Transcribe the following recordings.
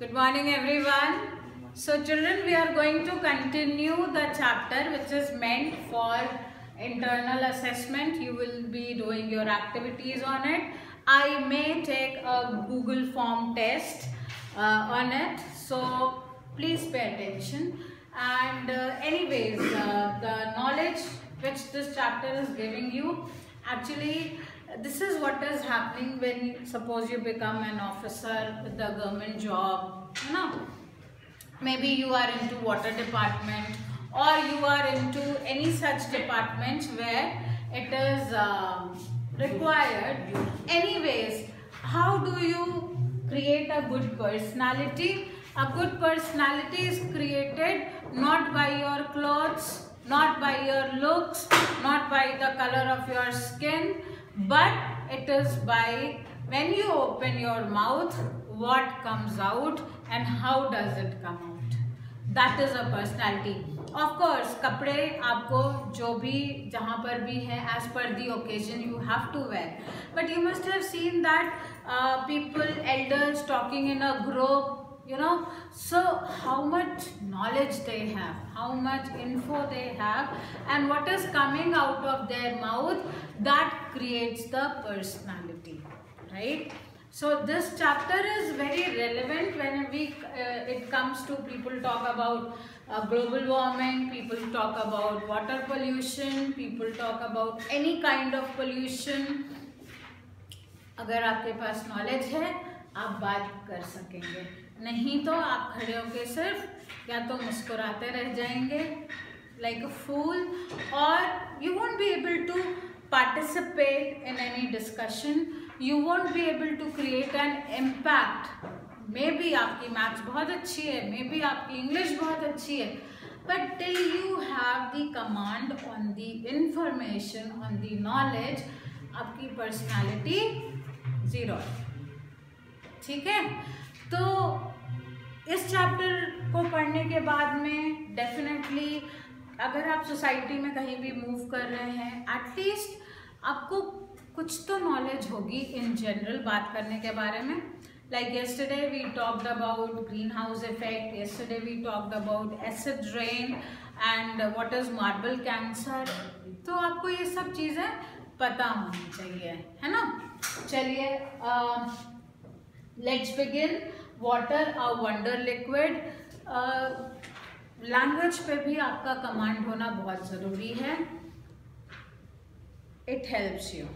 Good morning everyone. So children, we are going to continue the chapter which is meant for internal assessment. You will be doing your activities on it. I may take a Google form test on it. So please pay attention. And the knowledge which this chapter is giving you, actually this is what is happening when suppose you become an officer with a government job, you know. Maybe you are into water department or you are into any such department where it is required. Anyways, how do you create a good personality? A good personality is created not by your clothes, not by your looks, not by the color of your skin, but it is by when you open your mouth, what comes out and how does it come out. That is a personality. Of course, कपड़े आपको जो भी जहाँ पर भी है as per the occasion you have to wear. But you must have seen that people, elders talking in a group, you know, so how much knowledge they have, how much info they have, and what is coming out of their mouth, that creates the personality, right? So this chapter is very relevant when it comes to people talk about global warming, people talk about water pollution, people talk about any kind of pollution. अगर आपके पास knowledge है आप बात कर सकेंगे, नहीं तो आप खड़े होके सिर्फ या तो मुस्कुराते रह जाएंगे like a fool, or you won't be able to participate in any discussion. You won't be able to create an impact. Maybe आपकी मैथ्स बहुत अच्छी है, maybe आपकी इंग्लिश बहुत अच्छी है, but till you have the command on the information, on the knowledge, आपकी personality zero है. ठीक है, तो इस चैप्टर को पढ़ने के बाद में डेफिनेटली अगर आप सोसाइटी में कहीं भी मूव कर रहे हैं, एटलीस्ट आपको कुछ तो नॉलेज होगी इन जनरल बात करने के बारे में. Like yesterday we talked about greenhouse effect, yesterday we talked about acid rain and what is marble cancer. तो आपको ये सब चीज़ें पता होनी चाहिए, है ना. चलिए, let's begin. Water a wonder liquid. Language पे भी आपका कमांड होना बहुत ज़रूरी है. It helps you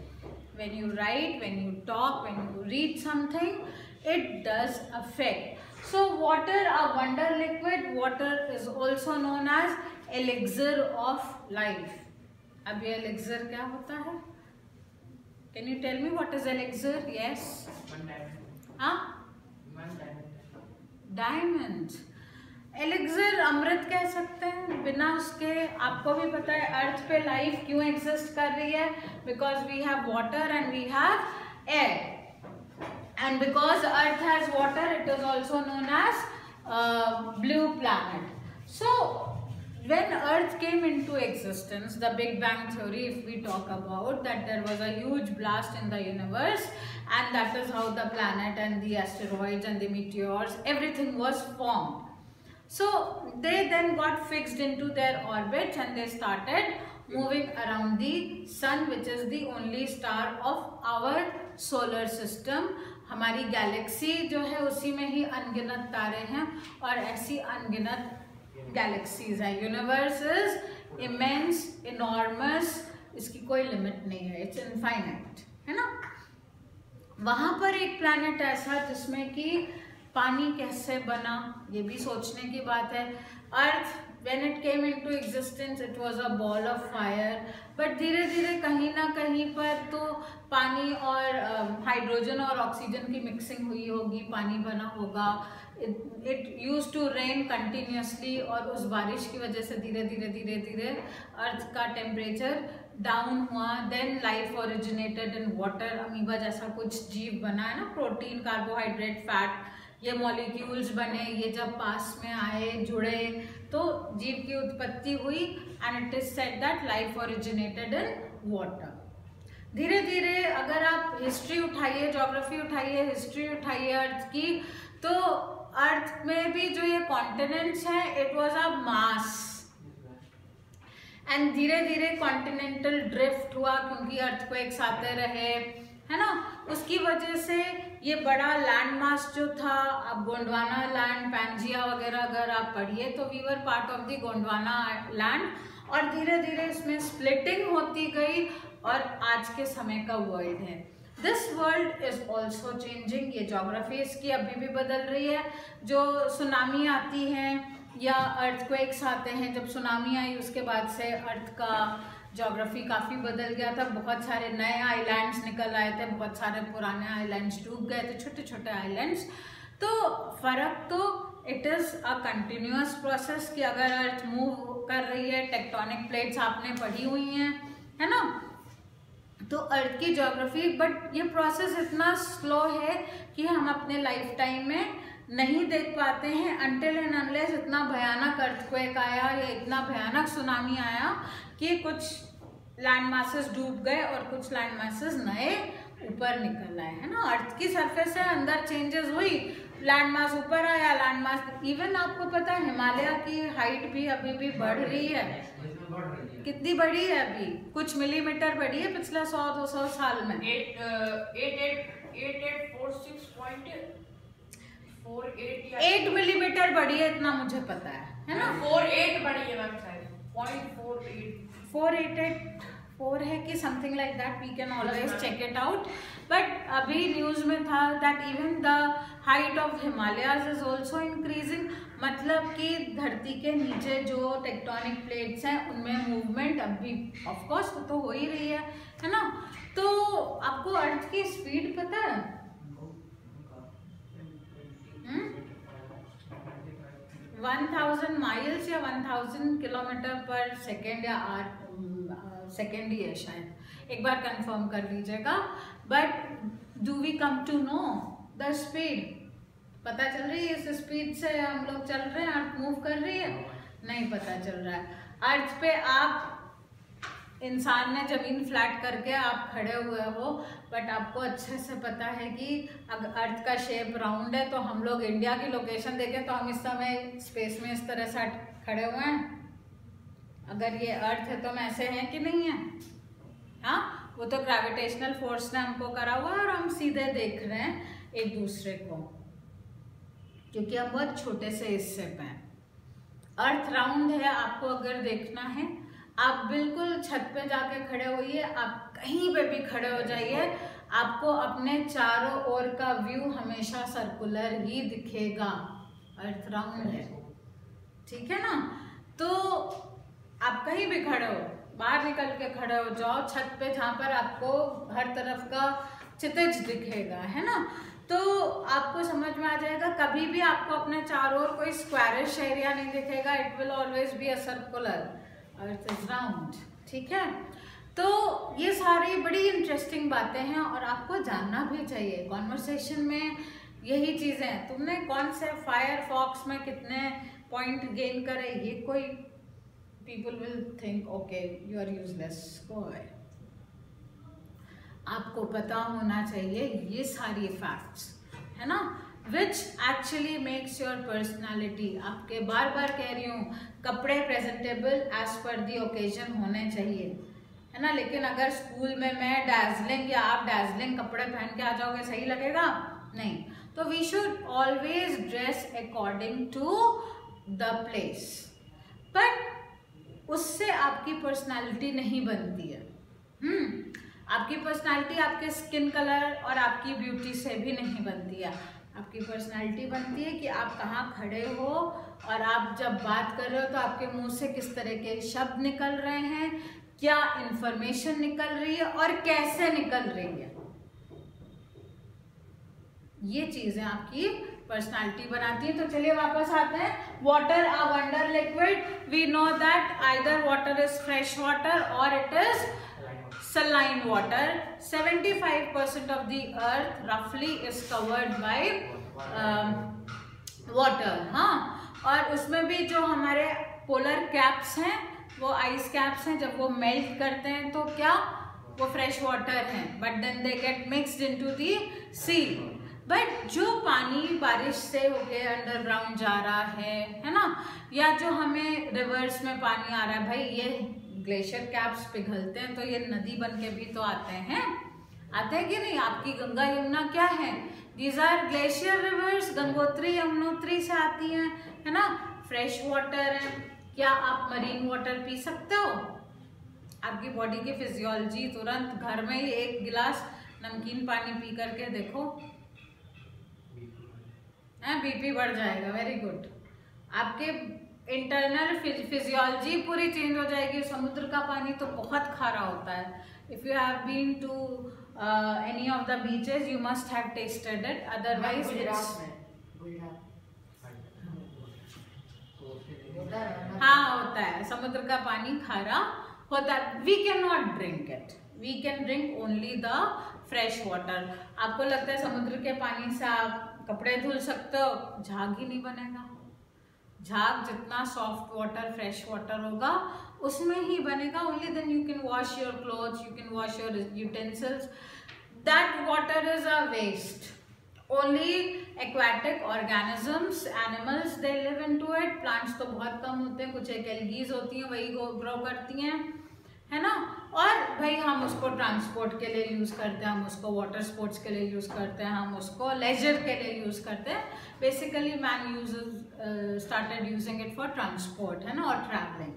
when you write, when you talk, when you read something, it does affect. So water, a wonder liquid. Water is also known as elixir of life. अब ये elixir क्या होता है? Can you tell me what is elixir? Yes. One diamond. हाँ? One diamond. Diamond. Elixir अमृत कह सकते हैं. बिना उसके आपको भी पता है अर्थ पे लाइफ क्यों एग्जिस्ट कर रही है. Because we have water and we have air, and because earth has water it is also known as blue planet. So when earth came into existence, the big bang theory, if we talk about that, there was a huge blast in the universe, and that is how the planet and the asteroids and the meteors, everything was formed. So they then got fixed into their orbits and they started moving around the sun, which is the only star of our solar system. हमारी Galaxy जो है उसी में ही अनगिनत तारे हैं और ऐसी अनगिनत गैलेक्सीज हैं. यूनिवर्स इज इमेंस, इनॉर्मस, इसकी कोई लिमिट नहीं है, इट्स इनफाइनाइट, है ना. वहाँ पर एक प्लैनेट ऐसा जिसमें कि पानी कैसे बना, ये भी सोचने की बात है. अर्थ when it came into existence it was a ball of fire, but धीरे धीरे कहीं ना कहीं पर तो पानी और हाइड्रोजन और ऑक्सीजन की मिक्सिंग हुई होगी, पानी बना होगा. it used to rain continuously और उस बारिश की वजह से धीरे धीरे धीरे धीरे अर्थ का टेम्परेचर डाउन हुआ. Then life originated in water. Amoeba जैसा कुछ जीव बना है ना, प्रोटीन, कार्बोहाइड्रेट, फैट, ये मॉलिक्यूल्स बने. ये जब पास में आए, जुड़े, तो जीव की उत्पत्ति हुई. And it is said that life originated in water. धीरे धीरे अगर आप हिस्ट्री उठाइए, ज्योग्राफी उठाइए, हिस्ट्री उठाइए अर्थ की, तो अर्थ में भी जो ये कॉन्टिनेंट्स हैं, it was a mass, and धीरे धीरे कॉन्टिनेंटल ड्रिफ्ट हुआ क्योंकि अर्थक्वेक्स आते रहे, है ना। उसकी वजह से ये बड़ा लैंड मास जो था, अब गोंडवाना लैंड, पैंजिया वगैरह अगर आप पढ़िए तो we were part of the Gondwana land, और धीरे धीरे इसमें स्प्लिटिंग होती गई और आज के समय का वर्ल्ड है। This world is also changing, ये जोग्राफी इसकी अभी भी बदल रही है। जो सुनामी आती है या अर्थक्वेक्स आते हैं, जब सुनामी आई उसके बाद से अर्थ का जोग्राफी काफ़ी बदल गया था, बहुत सारे नए आइलैंड्स निकल आए थे, बहुत सारे पुराने आइलैंड्स डूब गए थे, छोटे छोटे आइलैंड्स। तो फ़र्क तो it is a continuous process कि अगर अर्थ मूव कर रही है, टेक्टोनिक प्लेट्स आपने पढ़ी हुई हैं, है ना, तो अर्थ की ज्योग्राफी, बट ये प्रोसेस इतना स्लो है कि हम अपने लाइफ टाइम में नहीं देख पाते हैं अनटिल एंड अनलेस इतना भयानक अर्थक्वेक आया या इतना भयानक सुनामी आया कि कुछ लैंड मासेस डूब गए और कुछ लैंड मासेस नए ऊपर निकल आए, है ना। अर्थ की सरफेस से अंदर चेंजेस हुई, लैंड मास ऊपर आया, लैंड मास, इवन आपको पता है हिमालय की हाइट भी अभी भी बढ़ रही है। कितनी बढ़ी है अभी? कुछ मिलीमीटर बढ़ी है पिछले 100-200 साल में। 8 मिलीमीटर बढ़ी है, इतना मुझे पता है ना। 48 बढ़ी है मैम, शायद 488 4 है कि something like that, we can always check it out. But अभी न्यूज में था that even the height of Himalayas is also increasing, मतलब कि धरती के नीचे जो टेक्टोनिक प्लेट्स हैं उनमें मूवमेंट अभी ऑफकोर्स तो हो ही रही है ना। तो आपको अर्थ की स्पीड पता है? 1000 माइल्स या 1000 किलोमीटर पर सेकेंड या सेकेंड ही है शायद, एक बार कंफर्म कर लीजिएगा। But do we come to know the speed? पता चल रही है इस स्पीड से हम लोग चल रहे हैं, अर्थ मूव कर रही है? नहीं पता चल रहा है। अर्थ पे आप, इंसान ने जमीन फ्लैट करके आप खड़े हुए हो, बट आपको अच्छे से पता है कि अगर अर्थ का शेप राउंड है तो हम लोग इंडिया की लोकेशन देखें तो हम इस समय स्पेस में इस तरह से खड़े हुए हैं। अगर ये अर्थ है तो हम ऐसे हैं कि नहीं है? हाँ, वो तो ग्रेविटेशनल फोर्स ने हमको करा हुआ है और हम सीधे देख रहे हैं एक दूसरे को, क्योंकि हम बहुत छोटे से हिस्से पे हैं। अर्थ राउंड है, आपको अगर देखना है आप बिल्कुल छत पे जाके खड़े होइए, आप कहीं पे भी खड़े हो जाइए, आपको अपने चारों ओर का व्यू हमेशा सर्कुलर ही दिखेगा। अर्थ राउंड है, ठीक है ना। तो आप कहीं भी खड़े हो, बाहर निकल के खड़े हो जाओ छत पे जहाँ पर आपको हर तरफ का क्षितिज दिखेगा, है ना, तो आपको समझ में आ जाएगा। कभी भी आपको अपने चारों ओर कोई स्क्वायरिश एरिया नहीं दिखेगा, it will always be a circular, earth is round, ठीक है। तो ये सारी बड़ी इंटरेस्टिंग बातें हैं और आपको जानना भी चाहिए। कॉन्वर्सेशन में यही चीज़ें हैं। तुमने कौन से फायरफॉक्स में कितने पॉइंट गेन करे, ये कोई people will think okay you are useless, go away. आपको पता होना चाहिए ये सारी फैक्ट्स, है ना, which actually makes your personality. आपके बार बार कह रही हूँ, कपड़े प्रेजेंटेबल एज पर दी ओकेजन होने चाहिए, है ना। लेकिन अगर स्कूल में मैं डैज़लिंग या आप डैज़लिंग कपड़े पहन के आ जाओगे, सही लगेगा? नहीं। तो we should always dress according to the place, but उससे आपकी पर्सनैलिटी नहीं बनती है। आपकी पर्सनैलिटी आपके स्किन कलर और आपकी ब्यूटी से भी नहीं बनती है। आपकी पर्सनैलिटी बनती है कि आप कहाँ खड़े हो और आप जब बात कर रहे हो तो आपके मुंह से किस तरह के शब्द निकल रहे हैं, क्या इंफॉर्मेशन निकल रही है और कैसे निकल रही है। ये चीजें आपकी पर्सनालिटी बनाती है। तो चलिए वापस आते हैं। Water a wonder liquid, we know that either water is fresh water और it is saline water. 75% of the earth roughly is covered by water, हाँ। और उसमें भी जो हमारे पोलर कैप्स हैं, वो आइस कैप्स हैं, जब वो मेल्ट करते हैं तो क्या वो फ्रेश वाटर हैं, but then they get mixed into the sea. But जो पानी बारिश से होके अंडरग्राउंड जा रहा है ना, या जो हमें रिवर्स में पानी आ रहा है, भाई ये ग्लेशियर कैप्स पिघलते हैं तो ये नदी बन के भी तो आते हैं कि नहीं? आपकी गंगा यमुना क्या है? These are glacier rivers, Gangotri Yamunotri से आती हैं, है ना, फ्रेश वाटर है। क्या आप मरीन वाटर पी सकते हो? आपकी बॉडी की फिजियोलॉजी तुरंत घर में ही एक गिलास नमकीन पानी पी करके देखो, बीपी बढ़ जाएगा। वेरी गुड, आपके इंटरनल फिजियोलॉजी पूरी चेंज हो जाएगी। समुद्र का पानी तो बहुत खारा होता है। If you have been to any of the beaches you must have tasted it, otherwise हाँ होता है, समुद्र का पानी खारा होता है। We can not drink it, we can drink only the fresh water. आपको लगता है समुद्र के पानी से आप कपड़े धुल सकते हो? झाग ही नहीं बनेगा। झाग जितना सॉफ्ट वाटर, फ्रेश वाटर होगा उसमें ही बनेगा। Only then you can wash your clothes, you can wash your utensils. That water is a waste. Only aquatic organisms, animals, they live into it. Plants तो बहुत कम होते हैं, कुछ एक एल्गीज होती हैं वही ग्रो करती हैं, है ना। और भाई हम उसको ट्रांसपोर्ट के लिए यूज़ करते हैं, हम उसको वाटर स्पोर्ट्स के लिए यूज़ करते हैं, हम उसको लेजर के लिए यूज़ करते हैं। Basically man started using it for transport, है ना, और ट्रैवलिंग,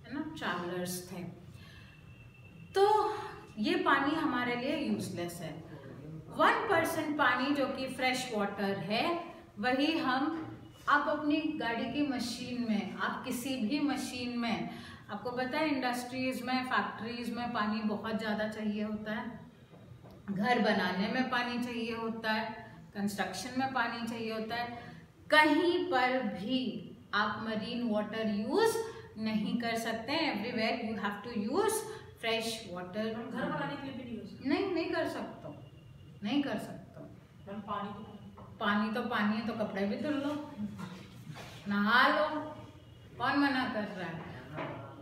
है ना, ट्रैवलर्स थे। तो ये पानी हमारे लिए यूजलेस है। 1% पानी जो कि फ्रेश वाटर है, वही हम आप अपनी गाड़ी की मशीन में, आप किसी भी मशीन में, आपको पता है इंडस्ट्रीज में, फैक्ट्रीज में पानी बहुत ज़्यादा चाहिए होता है, घर बनाने में पानी चाहिए होता है, कंस्ट्रक्शन में पानी चाहिए होता है। कहीं पर भी आप मरीन वाटर यूज नहीं कर सकते हैं। Everywhere you have to use fresh water. घर बनाने के लिए भी यूज नहीं कर सकता, नहीं कर सकता। पानी तो पानी है, तो कपड़े भी धुल लो, नहा लो, कौन मना कर रहा है?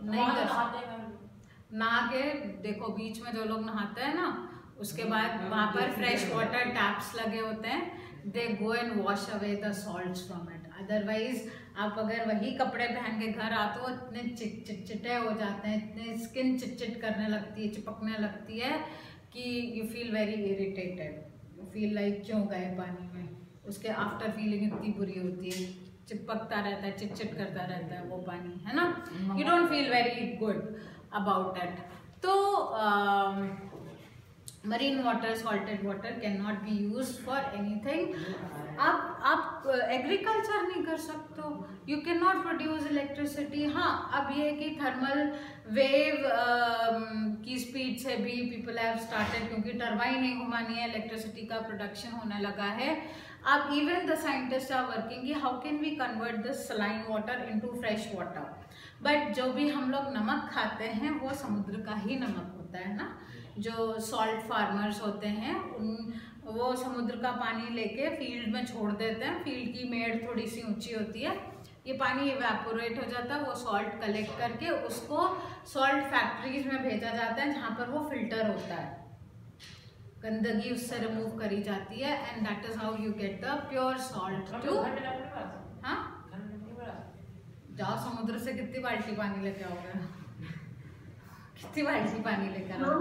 नहीं कर सकते। नहा के देखो, बीच में जो लोग नहाते हैं ना, उसके बाद वहाँ पर फ्रेश वाटर टैप्स लगे होते हैं, they go and wash away the salts from it. Otherwise आप अगर वही कपड़े पहन के घर आते हो, इतने चिटचिटे हो जाते हैं, इतने स्किन चिटचिट करने लगती है, चिपकने लगती है कि you feel very irritated, you feel like क्यों गए पानी में। उसके आफ्टर फीलिंग इतनी बुरी होती है, चिपकता रहता है, चिटचिट करता रहता है वो पानी, है ना। You don't feel very good about it. तो marine water, salted water can not be use for anything. आप एग्रीकल्चर नहीं कर सकते हो, you can not produce electricity. हाँ, अब ये कि थर्मल वेव की स्पीड से भी पीपल हैव स्टार्टेड, क्योंकि टरबाइन नहीं घुमानी है, इलेक्ट्रिसिटी का प्रोडक्शन होने लगा है। अब even the scientist are working कि how can we convert this saline water into fresh water. But जो भी हम लोग नमक खाते हैं वो समुद्र का ही नमक होता है ना। जो सॉल्ट फार्मर्स होते हैं वो समुद्र का पानी लेके फील्ड में छोड़ देते हैं। फील्ड की मेड़ थोड़ी सी ऊंची होती है, ये पानी इवेपोरेट हो जाता है, वो सॉल्ट कलेक्ट करके उसको सॉल्ट फैक्ट्रीज में भेजा जाता है, जहाँ पर वो फिल्टर होता है, गंदगी उससे रिमूव करी जाती है, and that is how you get the pure salt too. हाँ, जाओ समुद्र से कितनी बाल्टी पानी लेके आओगे, कितनी बाल्टी पानी लेकर आओ।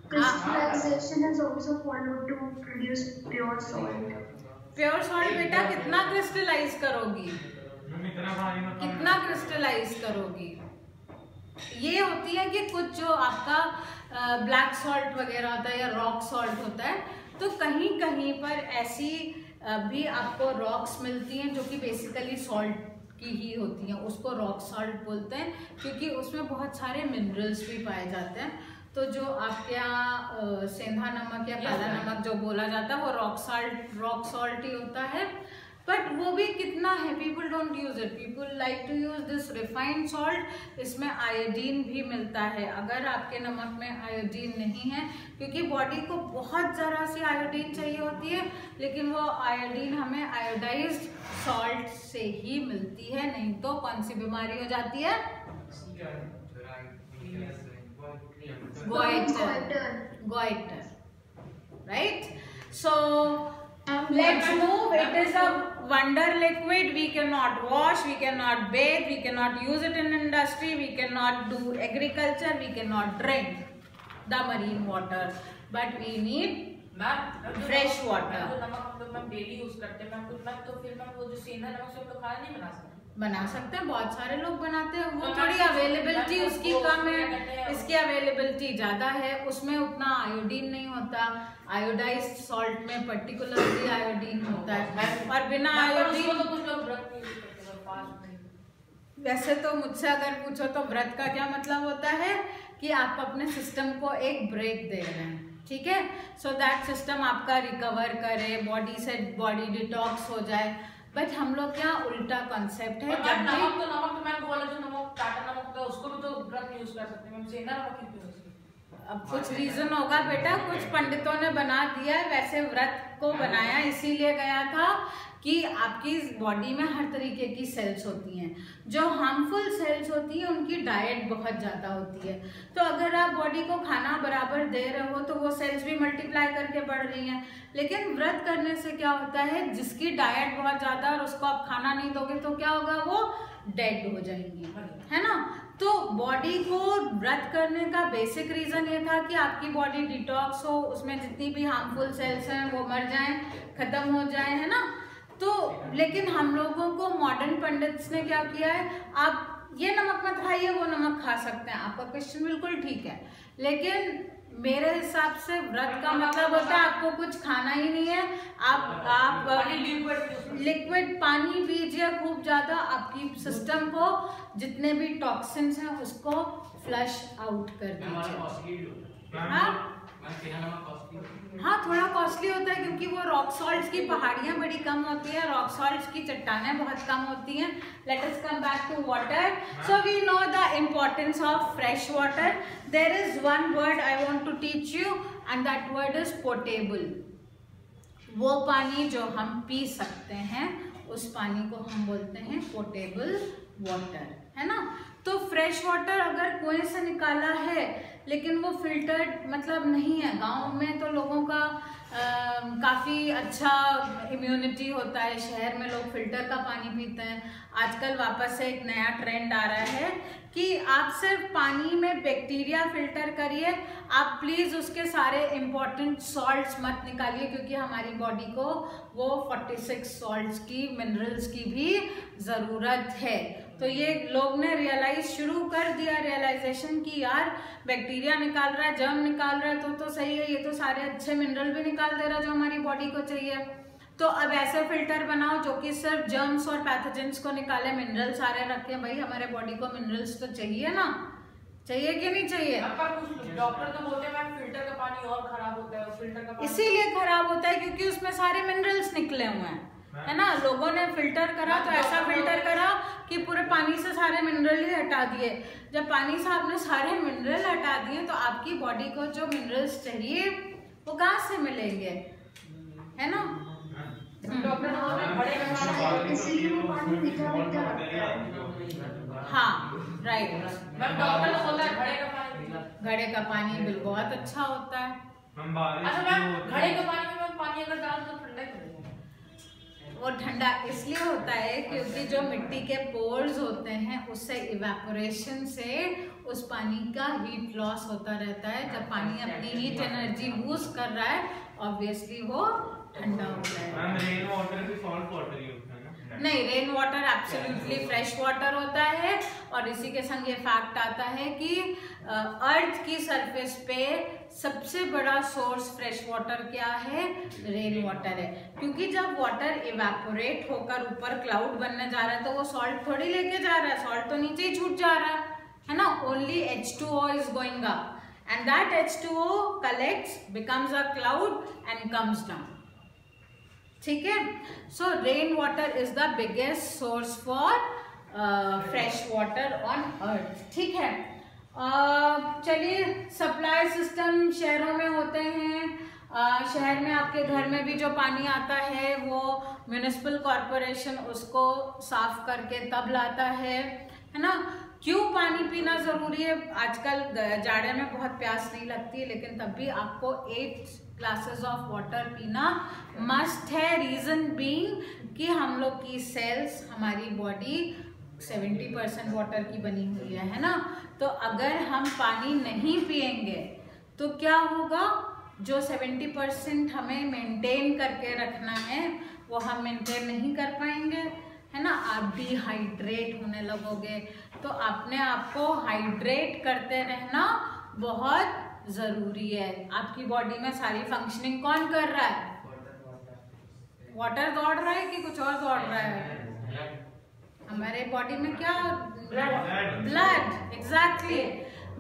Crystallization is also followed to produce pure salt. Pure salt बेटा कितना क्रिस्टलाइज करोगी, कितना क्रिस्टलाइज करोगी। ये होती है कि कुछ जो आपका ब्लैक सॉल्ट वगैरह होता है या रॉक सॉल्ट होता है, तो कहीं कहीं पर ऐसी भी आपको रॉक्स मिलती हैं जो कि बेसिकली सॉल्ट की ही होती हैं, उसको रॉक सॉल्ट बोलते हैं, क्योंकि उसमें बहुत सारे मिनरल्स भी पाए जाते हैं। तो जो आपके यहाँ सेंधा नमक या काला नमक जो बोला जाता है वो रॉक सॉल्ट ही होता है। बट वो भी कितना है, people don't use it, people like to use this refined salt. इसमें आयोडीन भी मिलता है। अगर आपके नमक में आयोडीन नहीं है, क्योंकि बॉडी को बहुत ज़रा सी आयोडीन चाहिए होती है, लेकिन वो आयोडीन हमें आयोडाइज्ड सॉल्ट से ही मिलती है, नहीं तो कौन सी बीमारी हो जाती है? Goitre, right. So Let's move. It is a wonder liquid. We cannot wash, we cannot bathe, we cannot use it in industry, we cannot do agriculture, we cannot drink the marine water, but we need fresh water. नमक हम लोग daily use करते हैं ma'am, तो फिर ma'am वो जो सेंधा नमक से हम लोग खाना नहीं बना सकते हैं, बहुत सारे लोग बनाते हैं। वो थोड़ी अवेलेबिलिटी उसकी कम है, इसकी अवेलेबिलिटी ज़्यादा है, उसमें उतना आयोडीन नहीं होता। आयोडाइज्ड सॉल्ट में पर्टिकुलरली आयोडीन होता है, और बिना आयोडीन वैसे तो मुझसे अगर पूछो तो व्रत का क्या मतलब होता है कि आप अपने सिस्टम को एक ब्रेक दे रहे हैं, ठीक है, सो दैट सिस्टम आपका रिकवर करे, बॉडी से बॉडी डिटॉक्स हो जाए। बट हम लोग क्या उल्टा कॉन्सेप्ट है। नमक तो मैं बोला जो नमक टाटा नमक होता है उसको भी तो व्रत यूज कर सकते हैं, सेंधा नमक क्यों यूज करते? अब कुछ रीजन होगा बेटा, कुछ पंडितों ने बना दिया है, वैसे व्रत को बनाया इसीलिए गया था कि आपकी बॉडी में हर तरीके की सेल्स होती हैं, जो हार्मफुल सेल्स होती हैं उनकी डाइट बहुत ज़्यादा होती है। तो अगर आप बॉडी को खाना बराबर दे रहे हो तो वो सेल्स भी मल्टीप्लाई करके बढ़ रही हैं। लेकिन व्रत करने से क्या होता है, जिसकी डाइट बहुत ज़्यादा और उसको आप खाना नहीं दोगे तो क्या होगा, वो डेड हो जाएंगी, है ना। तो बॉडी को व्रत करने का बेसिक रीज़न ये था कि आपकी बॉडी डिटॉक्स हो, उसमें जितनी भी हार्मफुल सेल्स हैं वो मर जाएं, ख़त्म हो जाए, है ना। तो लेकिन हम लोगों को मॉडर्न पंडित्स ने क्या किया है, आप ये नमक मत खाइए, वो नमक खा सकते हैं। आपका क्वेश्चन बिल्कुल ठीक है, लेकिन मेरे हिसाब से व्रत का मतलब होता है आपको कुछ खाना ही नहीं है, आप लिक्विड पानी पीजिए खूब ज़्यादा, आपकी सिस्टम को जितने भी टॉक्सिन्स हैं उसको फ्लश आउट कर दीजिए। हाँ, थोड़ा कॉस्टली होता है क्योंकि वो रॉक सॉल्ट्स की पहाड़ियाँ बड़ी कम होती हैं, रॉक सॉल्ट्स की चट्टानें बहुत कम होती हैं। Let us come back to water. So we know the importance of fresh water. There is one word I want to teach you and that word is potable. वो पानी जो हम पी सकते हैं उस पानी को हम बोलते हैं पोटेबल वाटर, है ना। तो फ्रेश वाटर अगर कुएं से निकाला है लेकिन वो फिल्टर्ड मतलब नहीं है, गांव में तो लोगों का काफ़ी अच्छा इम्यूनिटी होता है, शहर में लोग फिल्टर का पानी पीते हैं। आजकल वापस से एक नया ट्रेंड आ रहा है कि आप सिर्फ पानी में बैक्टीरिया फिल्टर करिए, आप प्लीज़ उसके सारे इम्पॉर्टेंट सॉल्ट्स मत निकालिए, क्योंकि हमारी बॉडी को वो 46 सॉल्ट्स की, मिनरल्स की भी ज़रूरत है। तो ये लोग ने रियलाइज शुरू कर दिया, रियलाइजेशन की यार बैक्टीरिया निकाल रहा है, जर्म निकाल रहा है तो सही है, ये तो सारे अच्छे मिनरल भी निकाल दे रहा है जो हमारी बॉडी को चाहिए। तो अब ऐसे फिल्टर बनाओ जो कि सिर्फ जर्म्स और पैथोजेंस को निकाले, मिनरल सारे रखें। भाई हमारे बॉडी को मिनरल्स तो चाहिए ना, चाहिए कि नहीं चाहिए? डॉक्टर तो बोलते हैं फिल्टर का पानी और खराब होता है, फिल्टर का पानी इसीलिए खराब होता है क्योंकि उसमें सारे मिनरल्स निकले हुए हैं, है ना। लोगों ने फिल्टर करा तो ऐसा फिल्टर करा कि पूरे पानी से सारे मिनरल ही हटा दिए। जब पानी से आपने सारे मिनरल हटा दिए तो आपकी बॉडी को जो मिनरल्स चाहिए वो कहाँ से मिलेंगे, है ना। हाँ राइट, घड़े का पानी बिल्कुल बहुत अच्छा होता है। अच्छा मैम, घड़े के पानी में पानी अगर डाल तो ठंडा क्यों? वो ठंडा इसलिए होता है क्योंकि जो मिट्टी के पोर्स होते हैं उससे इवेपोरेशन से उस पानी का हीट लॉस होता रहता है। जब पानी अपनी हीट एनर्जी लूज कर रहा है ऑब्वियसली वो ठंडा हो जाएगा। रेन वाटर भी सॉल्ट वाटर ही होता है ना? नहीं, rain water absolutely fresh water होता है। और इसी के संग ये फैक्ट आता है कि अर्थ की सरफेस पे सबसे बड़ा सोर्स फ्रेश वाटर क्या है? रेन वाटर है। क्योंकि जब वाटर इवेपोरेट होकर ऊपर क्लाउड बनने जा रहा है तो वो सॉल्ट थोड़ी लेके जा रहा है, सॉल्ट तो नीचे ही छूट जा रहा है ना। Only H2O is going up and that H2O collects, becomes a cloud and comes down. ठीक है। सो rain water is the biggest source for fresh water on earth, ठीक है। चलिए, सप्लाई सिस्टम शहरों में होते हैं। शहर में आपके घर में भी जो पानी आता है वो म्यूनिसिपल कॉरपोरेशन उसको साफ करके तब लाता है ना। क्यों पानी पीना ज़रूरी है? आजकल जाड़े में बहुत प्यास नहीं लगती है, लेकिन तब भी आपको 8 ग्लासेस ऑफ वाटर पीना मस्ट है। रीजन बीइंग कि हम लोग की सेल्स, हमारी बॉडी 70% वाटर की बनी हुई है ना। तो अगर हम पानी नहीं पिएंगे तो क्या होगा, जो 70% हमें मेंटेन करके रखना है वो हम मेंटेन नहीं कर पाएंगे, है ना। आप डिहाइड्रेट होने लगोगे। तो अपने आप को हाइड्रेट करते रहना बहुत ज़रूरी है। आपकी बॉडी में सारी फंक्शनिंग कौन कर रहा है? वाटर दौड़ रहा है कि कुछ और दौड़ रहा है? हमारे बॉडी में क्या? ब्लड। एग्जैक्टली।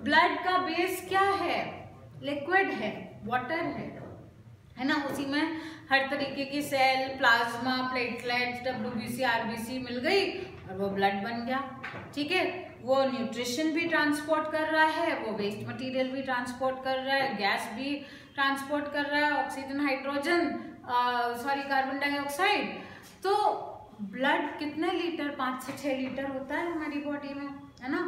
ब्लड का बेस क्या है? लिक्विड है, वाटर है ना। उसी में हर तरीके की cell, plasma, platelets, WBC, RBC मिल गई और वो ब्लड बन गया। ठीक है, वो न्यूट्रिशन भी ट्रांसपोर्ट कर रहा है, वो वेस्ट मटेरियल भी ट्रांसपोर्ट कर रहा है, गैस भी ट्रांसपोर्ट कर रहा है, ऑक्सीजन, हाइड्रोजन, कार्बन डाइऑक्साइड। तो ब्लड कितने लीटर? 5 से 6 लीटर होता है हमारी बॉडी में, है ना।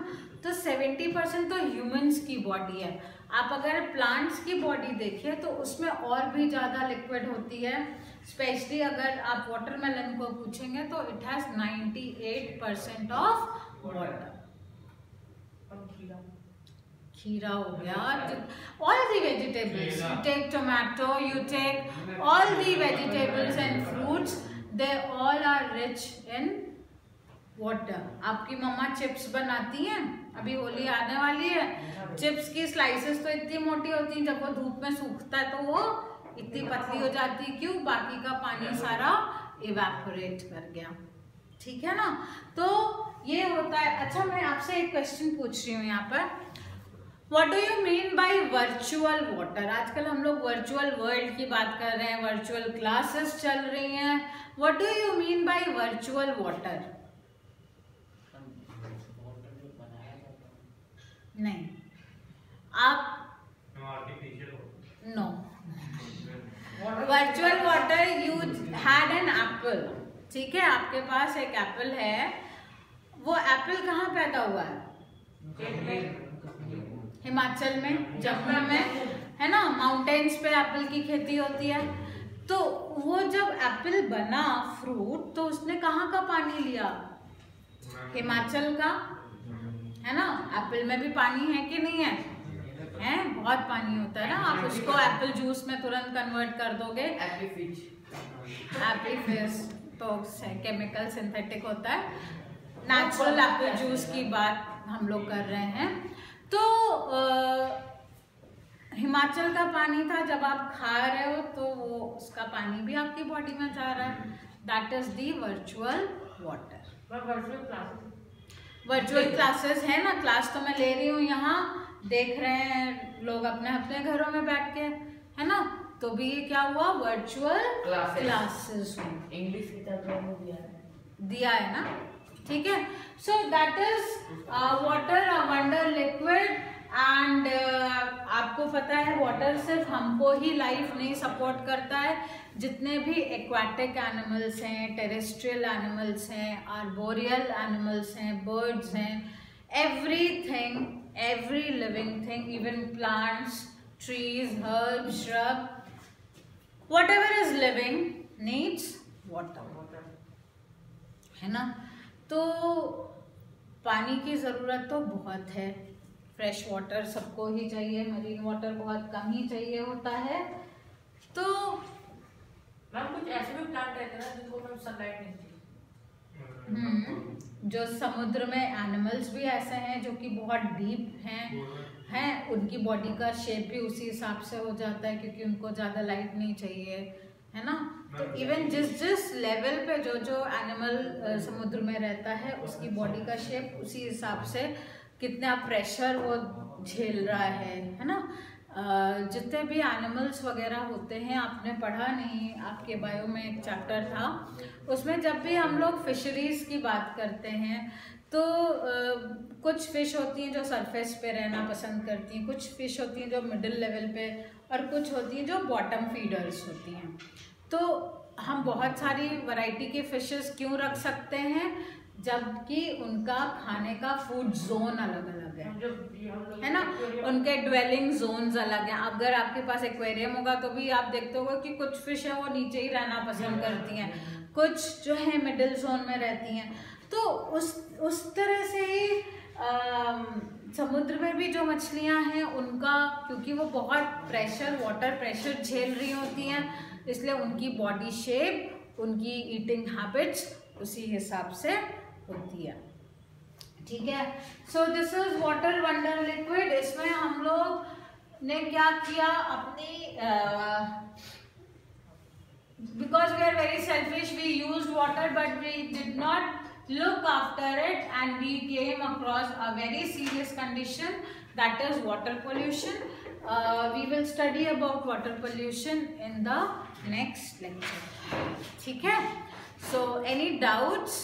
तो 70% तो ह्यूमंस की बॉडी है। आप अगर प्लांट्स की बॉडी देखिए तो उसमें और भी ज़्यादा लिक्विड होती है। स्पेशली अगर आप वाटरमेलन को पूछेंगे तो इट हैज़ 98% ऑफ वाटर। खीरा हो गया, all the vegetables, you take tomato, you take all the vegetables and fruits, they all are rich in water. आपकी मम्मा चिप्स बनाती हैं, अभी होली आने वाली है, चिप्स की स्लाइसेस तो इतनी मोटी होती हैं, जब वो धूप में सूखता है तो वो इतनी पतली हो जाती है। क्यों? बाकी का पानी सारा इवेपोरेट कर गया। ठीक है ना। तो ये होता है। अच्छा, मैं आपसे एक क्वेश्चन पूछ रही हूँ यहाँ पर, What do you mean by virtual water? आजकल हम लोग वर्चुअल वर्ल्ड की बात कर रहे हैं, वर्चुअल क्लासेस चल रही हैं। What do you mean by virtual water? नहीं, आप know. Virtual water, you had an apple. ठीक है, आपके पास एक एप्पल है। वो एप्पल कहाँ पैदा हुआ है? हिमाचल में, जम्मू में, है ना। माउंटेन्स पे एप्पल की खेती होती है। तो वो जब एप्पल बना फ्रूट, तो उसने कहाँ का पानी लिया? हिमाचल का, है ना। एप्पल में भी पानी है कि नहीं है? है, बहुत पानी होता है ना। आप उसको एप्पल जूस में तुरंत कन्वर्ट कर दोगे। एप्पी फिश तो केमिकल सिंथेटिक होता है। नेचुरल एप्पल जूस की बात हम लोग कर रहे हैं। तो हिमाचल का पानी था, जब आप खा रहे हो तो वो उसका पानी भी आपकी बॉडी में जा रहा है। That is the virtual water. Virtual classes है ना, क्लास तो मैं ले रही हूँ, यहाँ देख रहे हैं लोग अपने अपने घरों में बैठ के, है ना। तो भी ये क्या हुआ? वर्चुअल क्लासेस इंग्लिश की दिया है ना। ठीक है। So that is water, wonder liquid. And आपको पता है वाटर सिर्फ हमको ही लाइफ नहीं सपोर्ट करता है, जितने भी एक्वाटिक एनिमल्स हैं, टेरेस्ट्रियल एनिमल्स हैं, आर्बोरियल एनिमल्स हैं, बर्ड्स हैं, everything, every living thing, even plants, trees, herb, shrub, whatever is living needs water, है ना। तो पानी की ज़रूरत तो बहुत है। फ्रेश वाटर सबको ही चाहिए, मरीन वाटर बहुत कम ही चाहिए होता है। तो मैम कुछ ऐसे भी प्लांट रहते हैं ना जिनको मैम सनलाइट नहीं चाहिए। जो समुद्र में एनिमल्स भी ऐसे हैं जो कि बहुत डीप हैं, उनकी बॉडी का शेप भी उसी हिसाब से हो जाता है क्योंकि उनको ज़्यादा लाइट नहीं चाहिए, है ना। तो इवन जिस लेवल पे जो एनिमल समुद्र में रहता है उसकी बॉडी का शेप उसी हिसाब से कितना प्रेशर वो झेल रहा है ना। जितने भी एनिमल्स वगैरह होते हैं, आपने पढ़ा नहीं, आपके बायो में एक चैप्टर था, उसमें जब भी हम लोग फिशरीज की बात करते हैं तो कुछ फिश होती हैं जो सरफेस पे रहना पसंद करती हैं, कुछ फिश होती हैं जो मिडिल लेवल पे, और कुछ होती हैं जो बॉटम फीडर्स होती हैं। तो हम बहुत सारी वैरायटी के फिशेस क्यों रख सकते हैं, जबकि उनका खाने का फूड जोन अलग अलग है ना, उनके ड्वेलिंग जोन्स अलग हैं। अगर आपके पास एक्वेरियम होगा तो भी आप देखते होगे कि कुछ फिश है वो नीचे ही रहना पसंद करती हैं, कुछ जो है मिडिल जोन में रहती हैं। तो उस तरह से ही समुद्र में भी जो मछलियां हैं उनका, क्योंकि वो बहुत प्रेशर, वाटर प्रेशर झेल रही होती हैं, इसलिए उनकी बॉडी शेप, उनकी ईटिंग हैबिट्स उसी हिसाब से होती है। ठीक है, so this is water wonder liquid. इसमें हम लोग ने क्या किया, अपनी because we are very selfish, we used water but we did not look after it, and we came across a very serious condition, that is water pollution. We will study about water pollution in the next lecture. ठीक है, so any doubts?